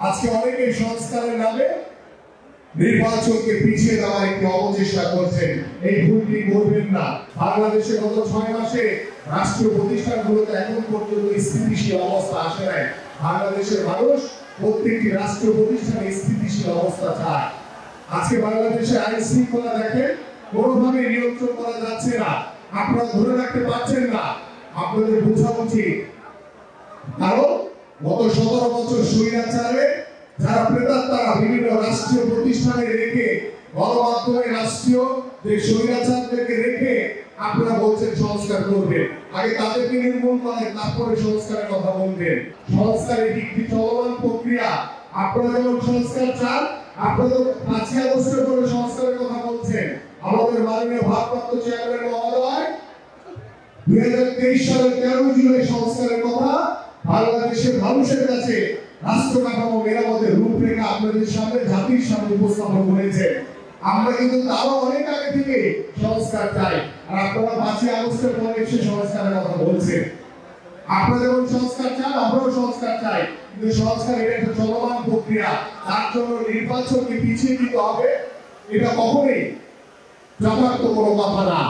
আজকে অনেকে সংস্কারের নামে নির্বাচনকে পিছিয়ে দেওয়ার একটি অপচেষ্টা করছেন। এই ভুলটি করবেন না। বাংলাদেশে গত 6 মাসে রাষ্ট্রীয় প্রতিষ্ঠানগুলোতে এখন পর্যন্ত স্থিতিশীল অবস্থা আসে নাই। বাংলাদেশের মানুষ প্রত্যেকটি রাষ্ট্রীয় প্রতিষ্ঠানে স্থিতিশীল অবস্থা চায়। আজকে বাংলাদেশে আইন শৃঙ্খলা দেখেন কোনোভাবে নিয়ন্ত্রণ করা যাচ্ছে না, আপনারা ধরে রাখতে পারছেন না। আপনাদের বোঝা উচিত, কারণ গত 17 বছর স্বৈরাচারে যারা প্রেতাত্মারা বিভিন্ন রাষ্ট্রীয় প্রতিষ্ঠানে রেখে গণমাধ্যমে রাষ্ট্রীয় যে স্বৈরাচারদেরকে রেখে আপনারা বলছেন সংস্কার করবেন। আগে তাদেরকে নির্মূল করেন, তারপরে সংস্কারের কথা বলবেন। সংস্কার একটি চলমান প্রক্রিয়া। আপনারা যখন সংস্কার চান, আপনারা 5 আগস্টের পরে সংস্কারের কথা বলছেন। আমাদের মাননীয় ভারপ্রাপ্ত চেয়ারম্যান মহোদয় 2023 সালের 13 জুলাই সংস্কারের কথা বাংলাদেশের মানুষের কাছে রাষ্ট্র কাঠামো মেরামতের রূপরেখা আপনাদের সামনে জাতির সামনে উপস্থাপন করেছে। আমরা কিন্তু তারও অনেক আগে থেকে সংস্কার চাই, আর আপনারা 5 আগস্টের পরে এসে সংস্কারের কথা বলছেন। আপনারা যখন সংস্কার চান, আমরাও সংস্কার চাই, কিন্তু সংস্কার এটা একটা চলমান প্রক্রিয়া। তার জন্য নির্বাচনকে পিছিয়ে দিতে হবে, এটা কখনোই যথার্থ কোনো কথা না।